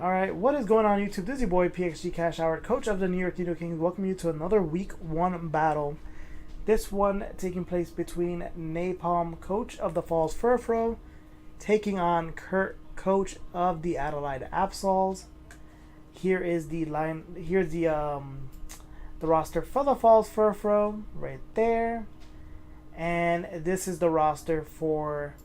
Alright, what is going on YouTube? This is your boy PXG Cash Hour, coach of the New York Dino Kings. Welcome you to another week 1 battle. This one taking place between Napalm, coach of the Falls Furfrou, taking on Curt, coach of the Adelaide Absols. Here's the roster for the Falls Furfrou right there. And this is the roster for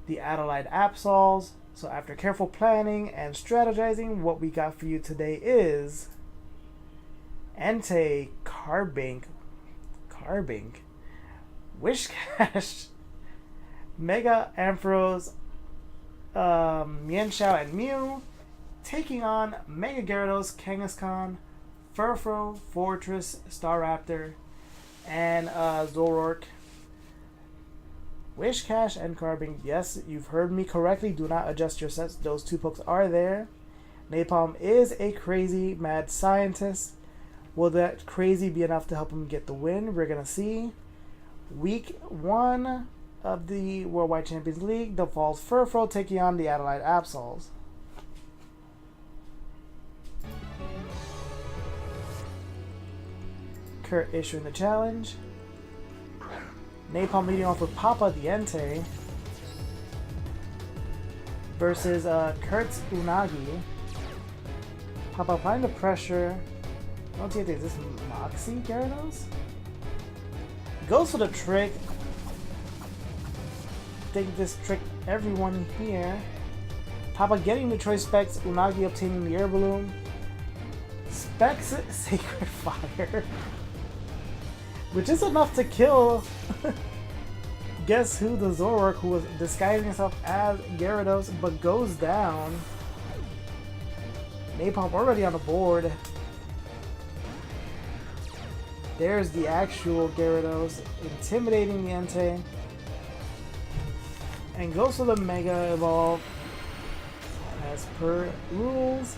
the Adelaide Absols. So after careful planning and strategizing, what we got for you today is Entei, Carbink, Wishcash, Mega Ampharos, Mienshao, and Mew, taking on Mega Gyarados, Kangaskhan, Furfrou, Fortress, Staraptor, and Zoroark. Wishcash and Carbink, yes, you've heard me correctly. Do not adjust your sets. Those two pokes are there. Napalm is a crazy mad scientist. Will that crazy be enough to help him get the win? We're going to see. Week 1 of the Worldwide Champions League, the Falls Furfrou taking on the Adelaide Absols. Curt issuing the challenge. Napalm leading off with Papa the Entei versus Curt's Unagi. Papa applying the pressure. Don't you think this is Moxie Gyarados? Goes for the trick. Think this tricked everyone here. Papa getting the choice specs. Unagi obtaining the air balloon. Specs Sacred Fire. Which is enough to kill. Guess who? The Zoroark, who was disguising himself as Gyarados, but goes down. Napalm already on the board. There's the actual Gyarados, intimidating the Entei. And goes for the Mega Evolve, as per rules.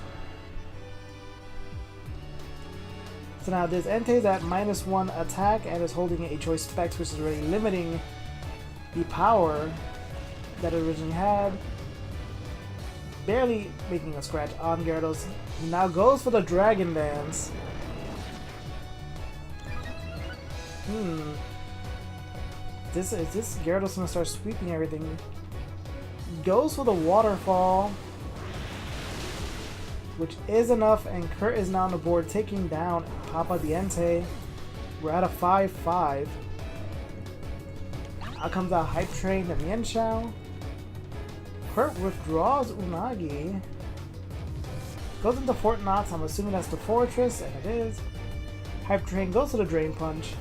So now this Entei is at -1 attack and is holding a choice specs, which is already limiting the power that it originally had. Barely making a scratch on Gyarados. He now goes for the Dragon Dance. Is this Gyarados gonna start sweeping everything? Goes for the Waterfall, which is enough, and Curt is now on the board, taking down Papa the Entei. We're at a 5-5. Out comes out Hype Train, the Mienshao. Curt withdraws Unagi. Goes into Fort Knox, I'm assuming that's the Fortress, and it is. Hype Train goes to the Drain Punch.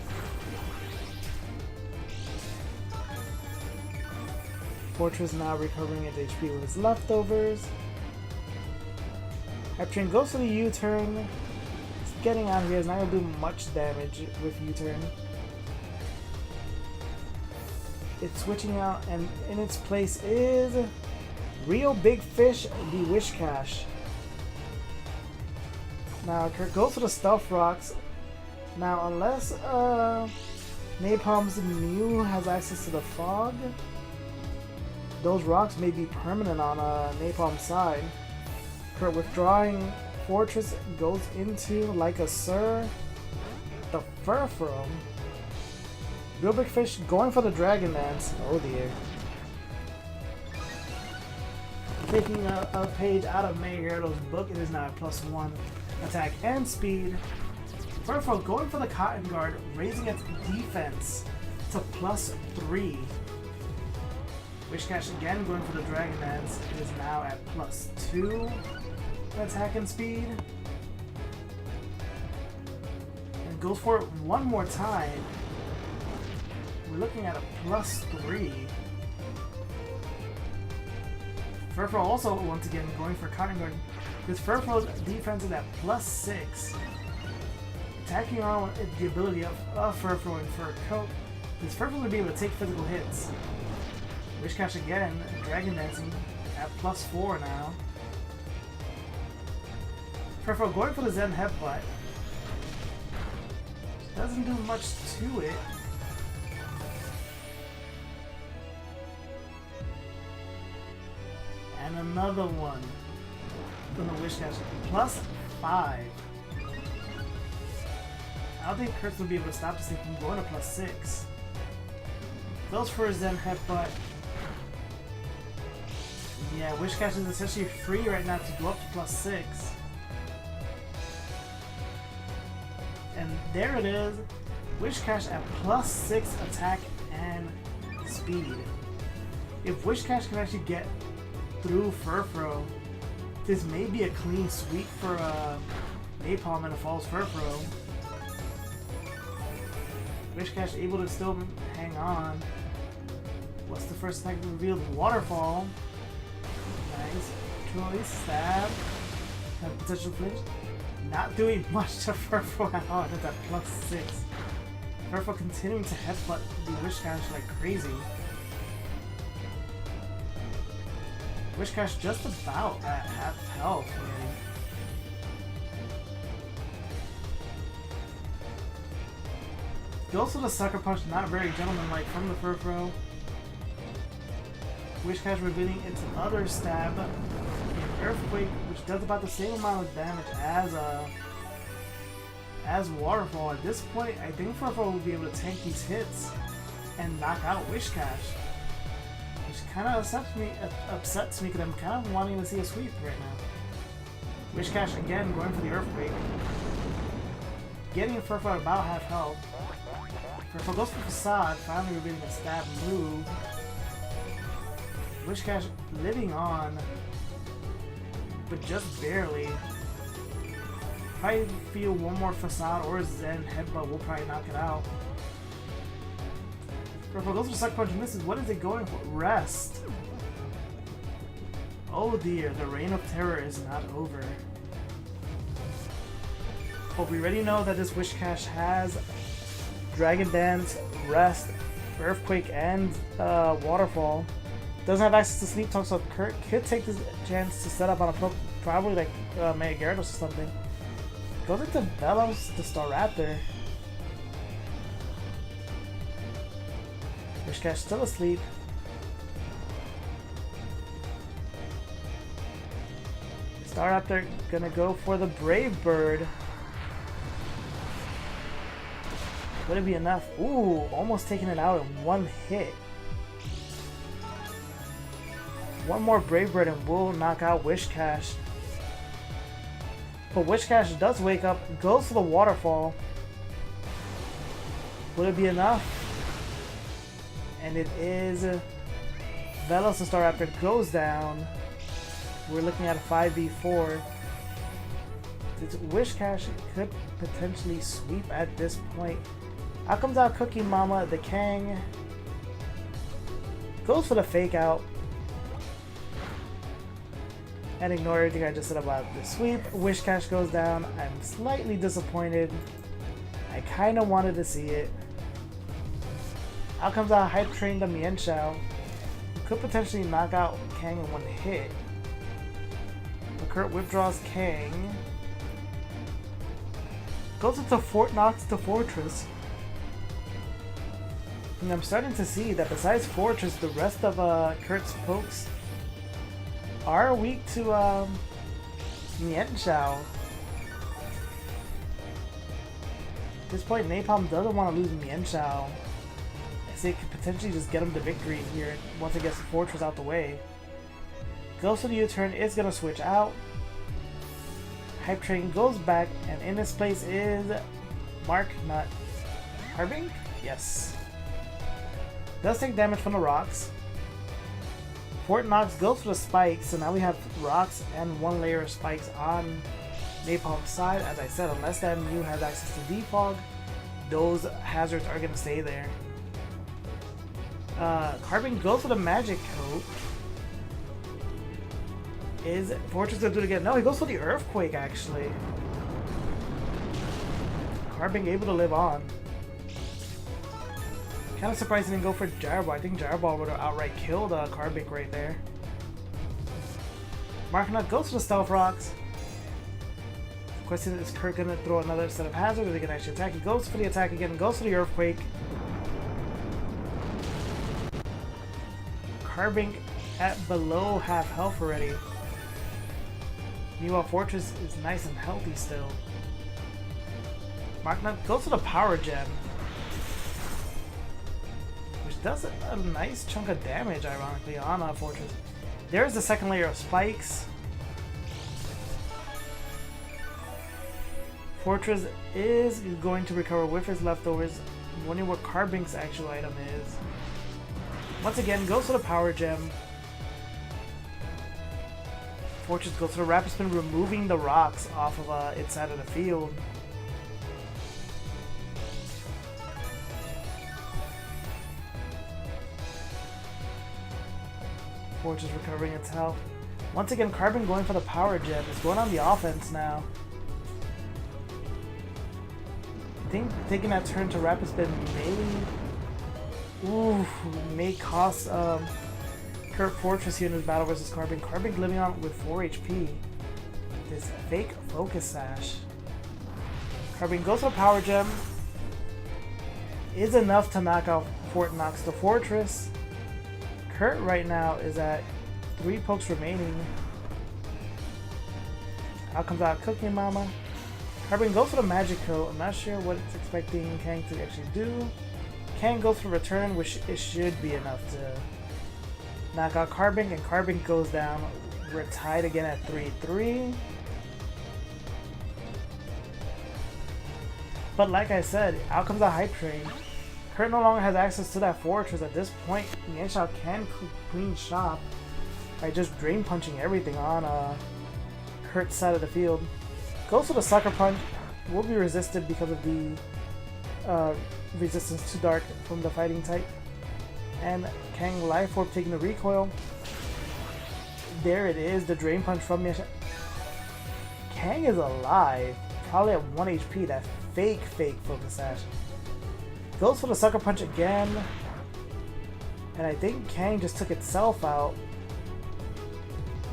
Fortress now recovering its HP with its leftovers. Hype Train goes to the U-turn. It's getting out of here. It's not going to do much damage with U-turn. It's switching out, and in its place is Real Big Fish, the Wishcash. Now Curt goes for the Stealth Rocks. Now unless Napalm's Mew has access to the Fog, those rocks may be permanent on Napalm's side. Curt withdrawing Fortress, goes into like a Sir, the Furfrou. Real Big Fish going for the Dragon Dance. Oh dear. Taking a page out of Mega Gyarados' book, it is now at +1 attack and speed. Furfrou going for the Cotton Guard, raising its defense to +3. Wishcash again going for the Dragon Dance. It is now at +2 attack and speed. And goes for it one more time. We're looking at a +3. Furfrou also once again going for Cotton Guard. This Furfrou's defense is at +6. Attacking on the ability of Furfrou and Fur Coat. This Furfrou will be able to take physical hits. Wishcash again, Dragon Dancing at +4 now. Furfrou going for the Zen Headbutt. Doesn't do much to it. And another one. Gonna Wish Cash. +5. I don't think Curt's gonna be able to stop this thing from going to +6. Goes for his Zen Headbutt. Yeah, Wish Cash is essentially free right now to go up to +6. And there it is. Wish Cash at +6 attack and speed. If Wish Cash can actually get through Furfrou, this may be a clean sweep for Napalm and a false Furfrou. Wish Cash able to still hang on. What's the first attack revealed? Waterfall. Nice. Choice. Stab. Have potential flinch. Not doing much to Furfrou at all. That's at +6. Furfrou continuing to headbutt the Wish Cash like crazy. Wish Cash just about at half health, man. Goes for the Sucker Punch, not very gentlemanlike from the Furfrou. Wish Cash revealing its other stab. An Earthquake, which does about the same amount of damage as Waterfall. At this point, I think Furfrou will be able to tank these hits and knock out Wish Cash. Which kind of upsets me because I'm kind of wanting to see a sweep right now. Wish Cash again going for the Earthquake. Getting Furfrou at about half health. Furfrou goes for Facade, finally revealing a stab move. Wish Cash living on, but just barely. Probably feel one more Facade or Zen Headbutt will probably knock it out. Furfrou goes for Sucker Punch and misses. What is it going for? Rest. Oh dear, the reign of terror is not over. But we already know that this Wish Cash has Dragon Dance, Rest, Earthquake, and Waterfall. Doesn't have access to Sleep Talk, so Curt could take this chance to set up on a pro, probably like Mega Gyarados or something. Goes into Bellows to Staraptor. Wish Cash still asleep. Staraptor gonna go for the Brave Bird. Would it be enough? Ooh, almost taking it out in one hit. One more Brave Bird and we'll knock out Wish Cash. But Wish Cash does wake up, goes for the Waterfall. Would it be enough? And it is. Velos and Staraptor goes down. We're looking at a 5v4. This Wish Cash could potentially sweep at this point. Out comes out Cookie Mama, the Kang. Goes for the fake out. And ignore everything I just said about the sweep. Wish Cash goes down. I'm slightly disappointed. I kind of wanted to see it. Out comes out Hype Train the Mienshao. Could potentially knock out Kang in one hit. But Curt withdraws Kang. Goes into Fort Knox to Fortress. And I'm starting to see that besides Fortress, the rest of Curt's pokes are weak to Mienshao. At this point, Napalm doesn't want to lose Mienshao, as it could potentially just get him the victory here once it gets the Fortress out the way. Goes for the U-turn, is going to switch out. Hype Train goes back, and in this place is Mark Nut. Harbing? Yes. Does take damage from the rocks. Fort Knox goes for the spikes, so now we have rocks and one layer of spikes on Napalm's side. As I said, unless that Mew has access to Defog, those hazards are going to stay there. Carbon goes for the Magic Coat. Is Fortress going to do it again? No, he goes for the Earthquake, actually. Carbon able to live on. Kind of surprised he didn't go for Gyro Ball. I think Gyro Ball would have outright killed Carbink right there. Marknut goes for the Stealth Rocks. Question is Curt gonna throw another set of hazards or they can actually attack? He goes for the attack again, goes for the Earthquake. Carbink at below half health already. Meanwhile, Fortress is nice and healthy still. Marknut goes for the Power Gem, which does a nice chunk of damage, ironically, on Fortress. There's the second layer of spikes. Fortress is going to recover with his leftovers. I'm wondering what Carbink's actual item is. Once again, goes for the Power Gem. Fortress goes for the Rapid Spin, removing the rocks off of its side of the field. Fortress recovering its health. Once again, Carbink going for the Power Gem. It's going on the offense now. I think taking that turn to Rapid Spin may cost Curt Fortress here in his battle versus Carbink. Carbink living on with 4 HP. This fake Focus Sash. Carbink goes for Power Gem. Is enough to knock out Fort Knox the Fortress. Curt right now is at 3 pokes remaining. Out comes out Cooking Mama. Carbink goes for the Magic Coat. I'm not sure what it's expecting Kang to actually do. Kang goes for Return, which it should be enough to knock out Carbink, and Carbink goes down. We're tied again at 3-3. But like I said, out comes the Hype Train. Curt no longer has access to that Fortress. At this point, Mienshao can clean shop by just Drain Punching everything on Curt's side of the field. Goes for the Sucker Punch. Will be resisted because of the resistance to Dark from the Fighting type. And Kang Life Orb taking the recoil. There it is, the Drain Punch from Mienshao. Kang is alive. Probably at 1 HP. That fake Focus Sash. Goes for the Sucker Punch again. And I think Kang just took itself out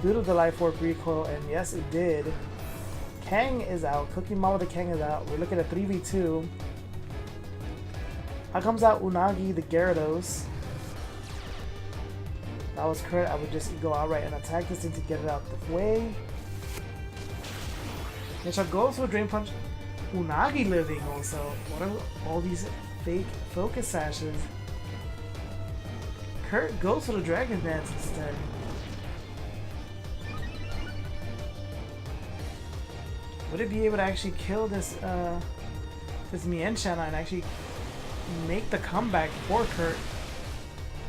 due to the Life Orb recoil, and yes, it did. Kang is out. Cookie Mama the Kang is out. We're looking at 3v2. Out comes out Unagi the Gyarados. That was Curt. I would just go outright and attack this thing to get it out the way. Mienshao goes for a Drain Punch. Unagi living also. What are all these fake Focus Sashes? Curt goes for the Dragon Dance instead. Would it be able to actually kill this this Mienshao and actually make the comeback for Curt?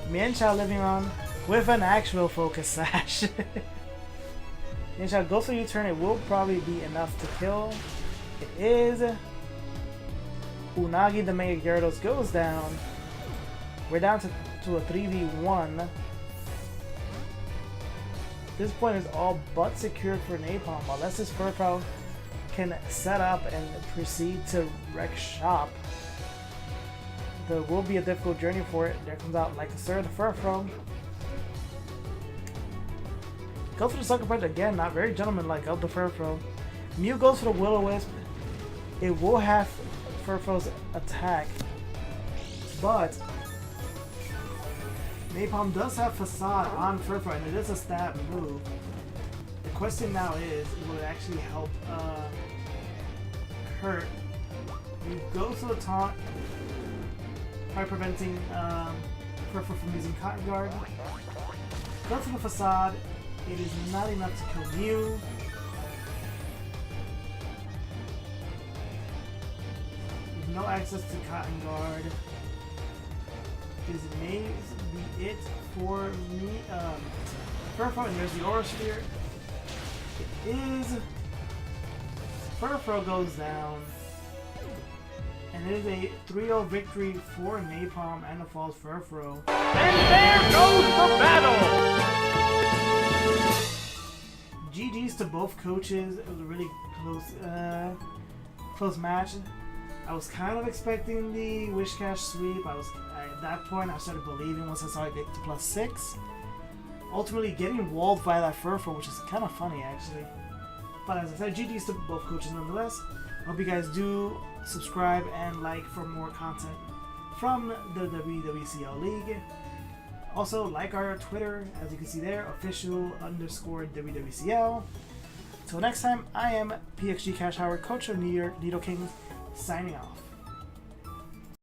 Mienshao living on with an actual Focus Sash. Mienshao goes for U-turn. It will probably be enough to kill. It is. Unagi the Mega Gyarados goes down. We're down to a 3v1. This point is all but secured for Napalm, unless this Furfrou can set up and proceed to wreck shop. There will be a difficult journey for it. There comes out like a Sir the Furfrou. Goes for the Sucker Punch again, not very gentlemanlike of the Furfrou. Mew goes for the Will-O-Wisp. It will have Furfrou's attack, but Napalm does have Facade on Furfrou, and it is a stab move. The question now is, will it actually help Curt? He goes for the taunt by preventing Furfrou from using Cotton Guard. Goes for the Facade. It is not enough to kill Mew. With no access to Cotton Guard. This may be it for me. Furfrou, and there's the Aura Sphere. It is. Furfrou goes down. And it is a 3-0 victory for Napalm and the Falls Furfrou. And there goes the battle! GG's to both coaches. It was a really close match. I was kind of expecting the Wish Cash sweep. At that point I started believing once I saw it get to +6. Ultimately getting walled by that Furfrou, which is kind of funny actually. But as I said, GG's to both coaches nonetheless. I hope you guys do subscribe and like for more content from the WWCL League. Also, like our Twitter, as you can see there, official_WWCL. Until next time, I am PXG Cash Howard, coach of New York Needle Kings, signing off.